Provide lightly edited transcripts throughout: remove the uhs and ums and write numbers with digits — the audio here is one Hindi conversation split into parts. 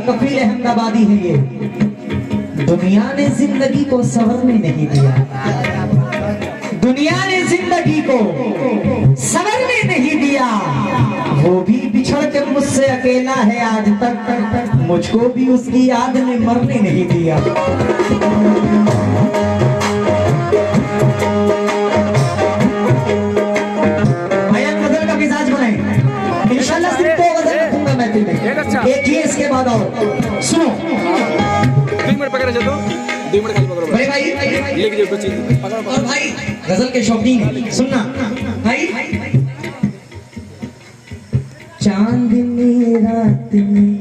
कफील अहमदाबादी है ये। दुनिया ने जिंदगी को संवरने नहीं दिया, दुनिया ने जिंदगी को संवरने नहीं दिया। वो भी बिछड़ के मुझसे अकेला है आज तक, मुझको भी उसकी याद ने मरने नहीं दिया। गजल का मिजाज बनाए, इंशाल्लाह सिर्फ दो गजल रखूंगा मैं तुम्हें, एक ही इसके बाद और सुनो। 2 मिनट पकड़ जाओ, 2 मिनट खाली पकड़ो भाई भाई लेके जाओ कुछ पकड़ो। और भाई गजल के शौकीन सुनना भाई। चांदनी रात में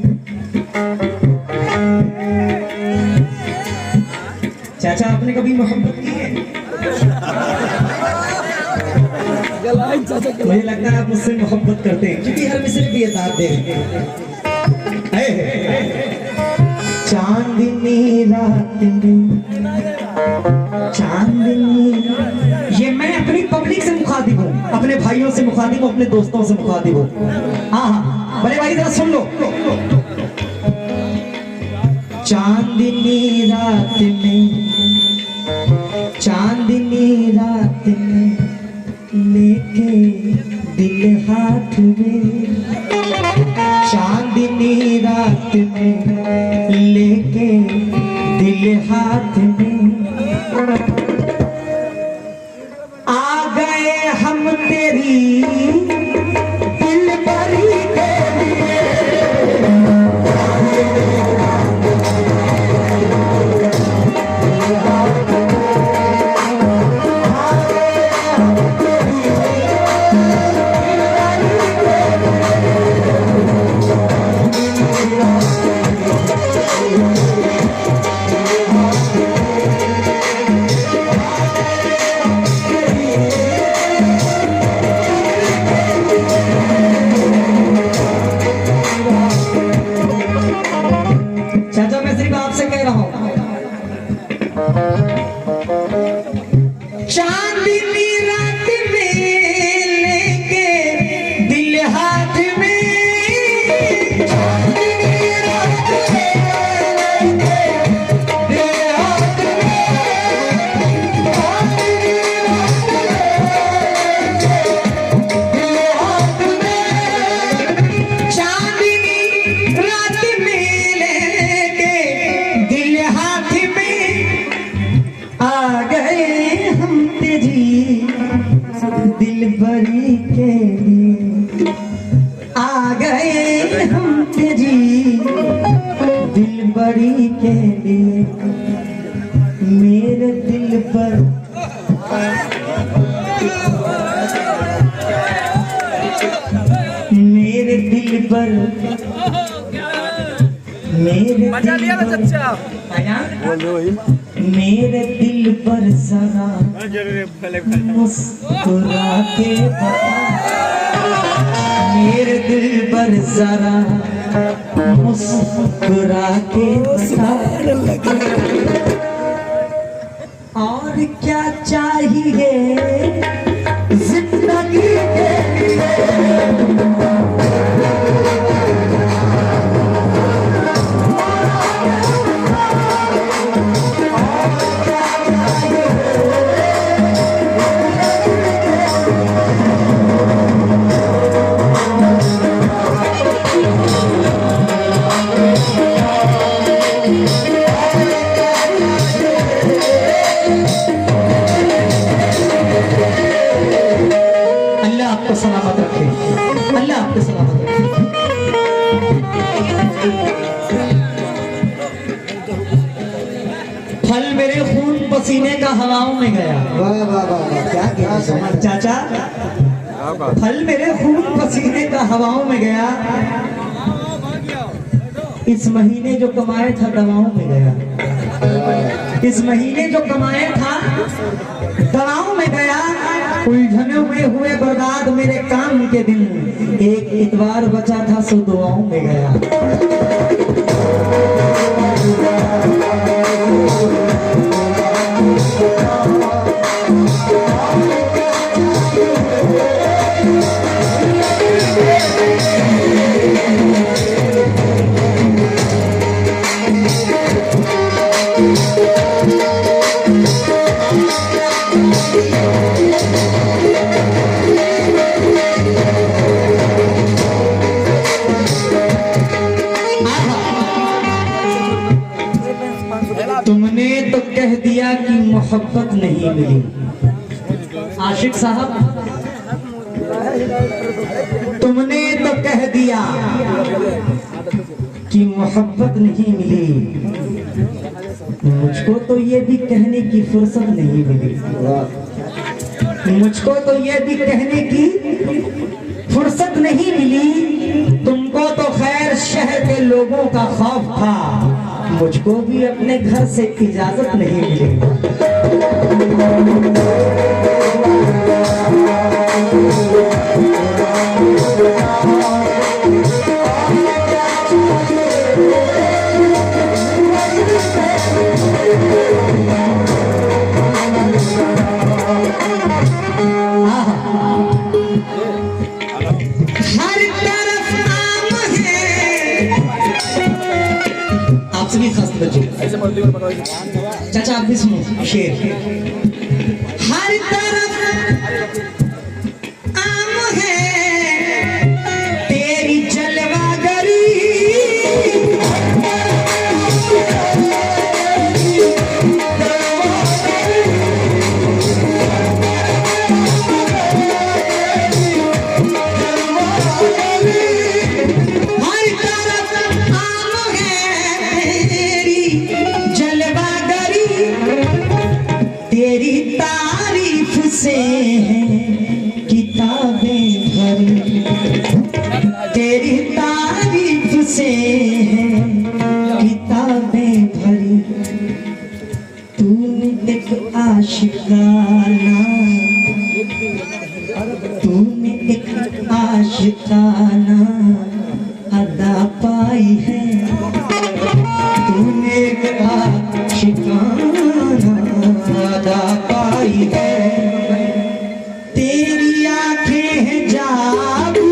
चाचा आपने कभी मोहब्बत की है? मुझे लगता है आप मुझसे मोहब्बत करते हैं, क्योंकि हर मिसल की ये दाद दे। चांदनी रात में, चांदनी, ये मैं अपनी पब्लिक से मुखातिब हूँ, अपने भाइयों से मुखातिब हूँ, अपने दोस्तों से मुखातिब हूँ। हाँ बड़े भाई जरा सुन लो। चांदनी रात में, चांदनी रात में लेके दिल हाथ में, चांदनी रात में लेके दिल हाथ में आ गए हम तेरी दिलबरी के लिए। दिलबरी के लिए आ गए हम तेजी, दिलबरी के लिए मेरे दिल पर मेरे दिल पर मेरे मजा लिया ना चच्चा मेरे दिल पर जरा मुस्कुरा के बता, मेरे दिल पर जरा मुस्कुरा के बता, और क्या चाहिए जिंदगी के आपको सलामत रखे, अल्लाह आपको सलामत रखे। फल मेरे खून पसीने का हवाओं में गया। वाह वाह वाह, क्या क्या चाचा, फल मेरे खून पसीने का हवाओं में गया, इस महीने जो कमाया था दवाओं में गया, इस महीने जो कमाया था दवाओं में गया, उलझने में हुए बर्बाद मेरे काम के दिन, एक इतवार बचा था सो दुआओं में गया। तुमने तो कह दिया कि मोहब्बत नहीं मिली। आशिक साहब, तुमने तो कह दिया कि मोहब्बत नहीं मिली, मुझको तो ये भी कहने की फुर्सत नहीं मिली, मुझको तो ये भी कहने की फुर्सत नहीं मिली। तुमको तो खैर शहर के लोगों का खौफ था, मुझको भी अपने घर से इजाजत नहीं मिली। चाचा आप भी सुनो शेर। हर तरफ आम है तेरी जलवागरी, तेरी तारीफ से हैं किताबें भरी, तेरी तारीफ से हैं किताबें भरी। तूने एक आशिकाना, तूने एक आशिकाना अदा पाई है, तूने एक आशिकाना अदा पाई है। तेरी आंखें हैं जादू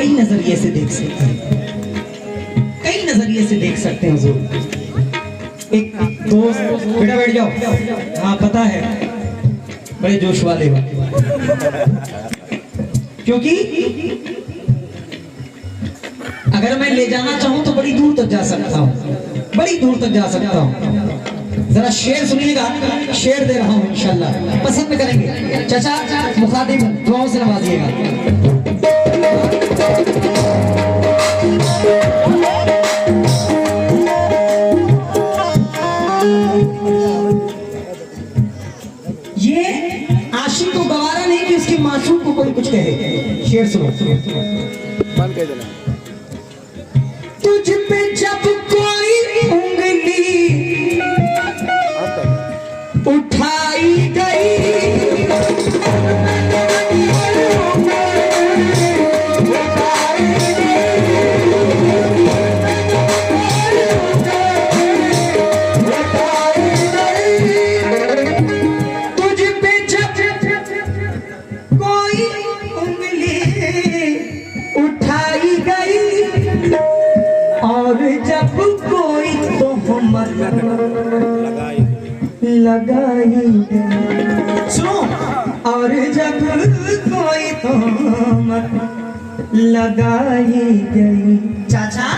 कई नजरिए से देख सकते हैं, कई नजरिए से देख सकते हैं हुजूर। एक दोस्त, बेटा बैठ जाओ, हाँ पता है बड़े जोश वाले हो, क्योंकि अगर मैं ले जाना चाहूं तो बड़ी दूर तक जा सकता हूं, बड़ी दूर तक जा सकता हूं। जरा शेर सुनिएगा, शेर दे रहा हूं इंशाल्लाह, पसंद करेंगे। चाचा मुखातिब दुआओं से नवाजिएगा। ये आशिक को गवारा नहीं कि उसकी मासूम को कोई कुछ कहे। शेर सुनो, सुनो, सुनो। बंद कर देना। तुझ पे जब कोई उंगली उठाई गई, तुझ पे जब कोई उंगली उठाई गई और जब कोई तोहमत लगाई गई, सुनो, और जब कोई तोहमत लगाई गई, चाचा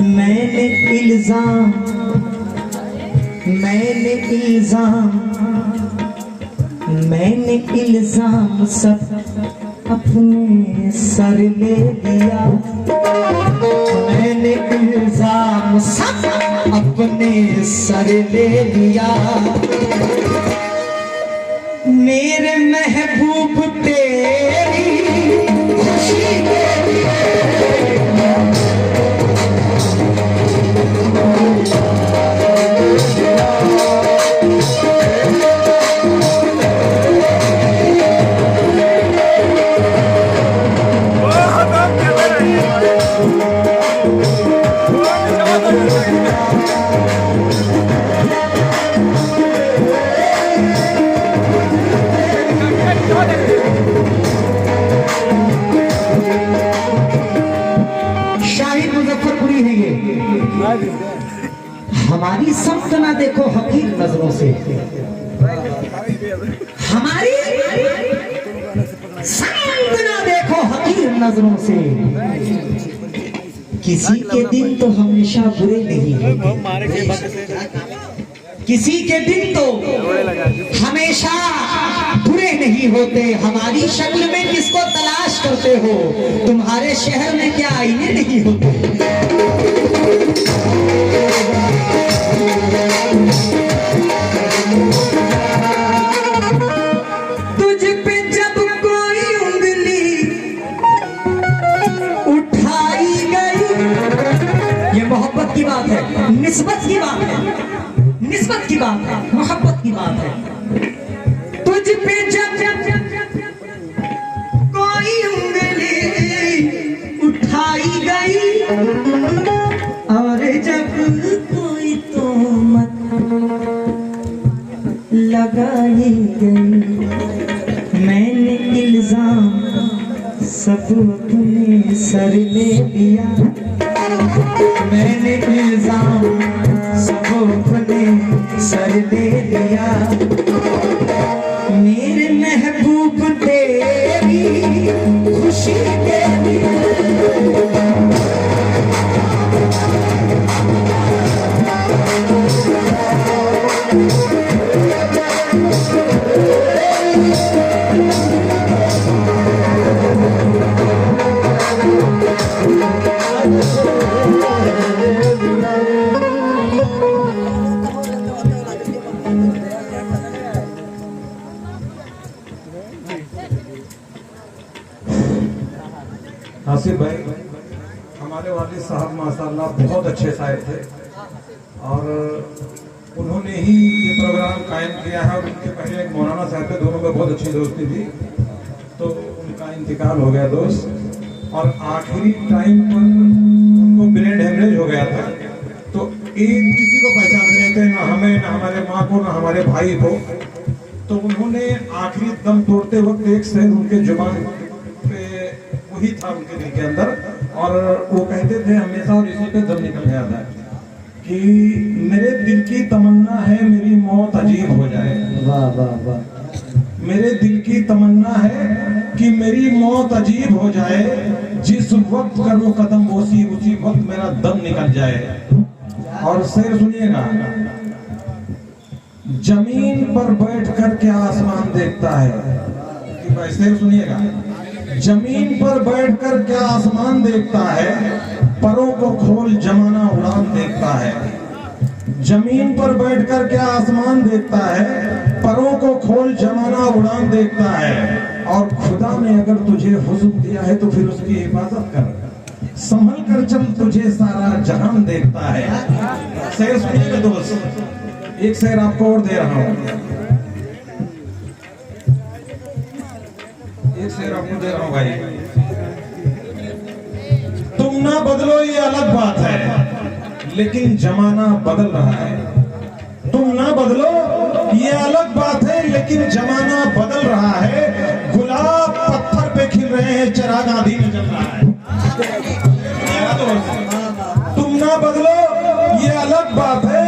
मैंने इल्जाम सब अपने सर ले लिया, मैंने इल्जाम सब अपने सर ले लिया। मेरे महबूब तेरी खुशी के हमारी समत ना देखो हकीर नजरों से, हमारी समत ना देखो हकीर नजरों से। किसी के दिन तो हमेशा बुरे नहीं होते, किसी के दिन तो हमेशा बुरे नहीं होते। हमारी शक्ल में किसको तलाश करते हो, तुम्हारे शहर में क्या आईने नहीं होते। तुझ पे जब कोई उंगली उठाई गई, ये मोहब्बत की बात है, निस्बत की बात है, निस्बत की बात है, मोहब्बत की बात है। तुझ पे जब कोई उंगली उठाई गई और जब कोई तोहमत लगाई गई, मैंने इल्जाम सब अपने सर ले लिया, मैंने इल्जाम सब अपने सर ले लिया। मेरे महबूब तेरी खुशी के लिए आसिफ भाई हमारे वालिद साहब माशाल्लाह बहुत अच्छे शायर थे और उन्होंने ही ये प्रोग्राम कायम किया है। और उनके पहले एक मौलाना साहब थे, दोनों में बहुत अच्छी दोस्ती थी, तो उनका इंतकाल हो गया दोस्त। और आखिरी टाइम पर उनको ब्रेन हेमरेज हो गया था, तो एक किसी को पहचान नहीं थे, ना हमें, ना हमारे माँ को, ना हमारे भाई को। तो उन्होंने आखिरी दम तोड़ते वक्त एक शेर उनके जुबान पे वही था उनके दिल के अंदर, और वो कहते थे हमेशा, और इसी पे दम निकल गया था कि मेरे दिल की तमन्ना है मेरी मौत अजीब हो जाए। वाह वाह वाह। मेरे दिल की तमन्ना है कि मेरी मौत अजीब हो जाए, जिस वक्त करूं कदम उसी वक्त मेरा दम निकल जाए। और शेर सुनिएगा, जमीन पर बैठकर क्या आसमान देखता है। शेर सुनिएगा, जमीन पर बैठकर क्या आसमान देखता है, परों को खोल जमाना उड़ान देखता है। जमीन पर बैठकर क्या आसमान देखता है, परों को खोल जमाना उड़ान देखता है। और खुदा ने अगर तुझे हुस्न दिया है तो फिर उसकी हिफाजत कर, संभल कर चल तुझे सारा जहान देखता है। शेर सुनिएगा दोस्त, एक शेर आपको और दे रहा हूं, एक शेर आपको दे रहा हूं भाई। तुम ना बदलो ये अलग बात है, लेकिन जमाना बदल रहा है। तुम ना बदलो ये अलग बात है, लेकिन जमाना बदल रहा है। गुलाब पत्थर पे खिल रहे हैं, चिराग आंधी में जल रहा है। तुम ना बदलो ये अलग बात है,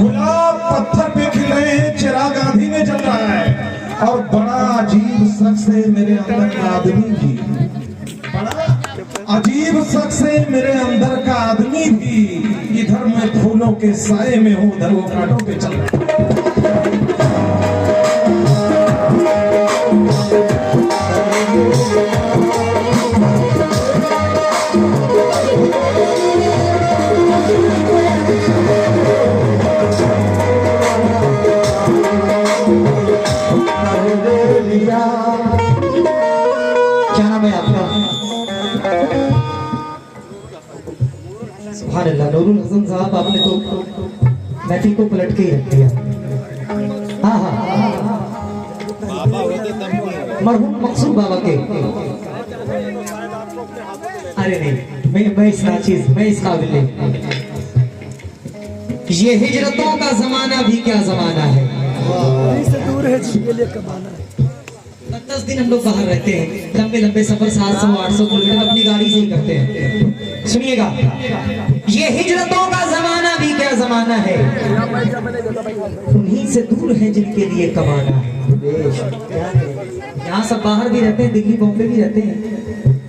गुलाब पत्थर पे खिल रहे हैं, चिराग आंधी में जल रहा है। और बड़ा अजीब शख्स है मेरे अंदर का आदमी भी, बड़ा अजीब शख्स है मेरे अंदर का आदमी भी। इधर मैं फूलों के साए में हूँ, उधर वो कांटों पे चल रहा क्या नाम है आपका? सुभान अल्लाह। नूरुल हसन साहब, आपने तो महफिल को पलट के ही रख दिया। हाँ हाँ, मरहूम मकसूद बाबा के। अरे नहीं, मैं इस काबिल नहीं। ये हिजरतों का जमाना भी क्या जमाना है, से दूर है जिसके लिए कमाना है। 10 दिन हम लोग बाहर रहते हैं, लंबे लंबे सफर 700-800 किलोमीटर अपनी गाड़ी से ही करते हैं। सुनिएगा, ये हिजरतों का जमाना भी क्या जमाना है, उन्हीं से दूर है जिनके लिए कमाना है। यहाँ सब बाहर भी रहते हैं, दिल्ली बॉम्बे भी रहते हैं।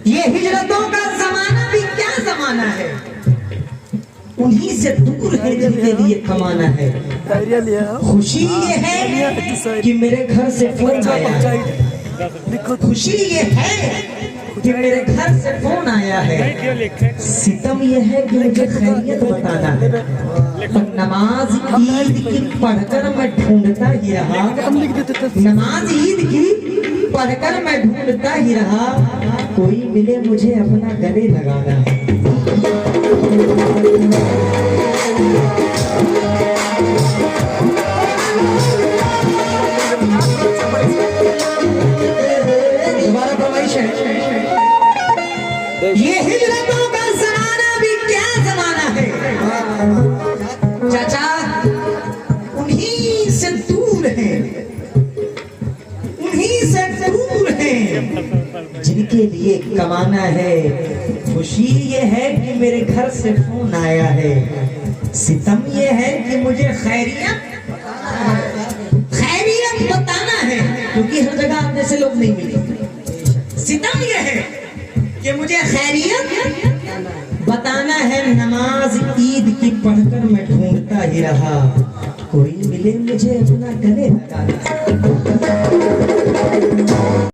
ये हिजरतों का जमाना भी क्या जमाना है, उन्हीं से दूर है जिनके लिए कमाना है। खुशी ये है कि मेरे घर से फोन आया है, खुशी ये है कि मेरे घर से फोन आया है। सितम ये है कि मुझे खैरियत बताना है। नमाज ईद की पढ़कर मैं ढूंढता ही रहा, नमाज ईद की पढ़कर मैं ढूंढता ही रहा, कोई मिले मुझे अपना गले लगाना है। ये हिजरतों का जमाना भी क्या जमाना है, चाचा उन्हीं से दूर है, उन्हीं से दूर है जिनके लिए कमाना है। खुशी ये है कि मेरे घर से फोन आया है, सितम ये है कि मुझे खैरियत बताना है, क्योंकि हर जगह आप जैसे लोग नहीं मिले। सितम ये है कि मुझे खैरियत बताना है। नमाज ईद की पढ़कर मैं ढूंढता ही रहा, कोई मिले मुझे अपना गले लगाना।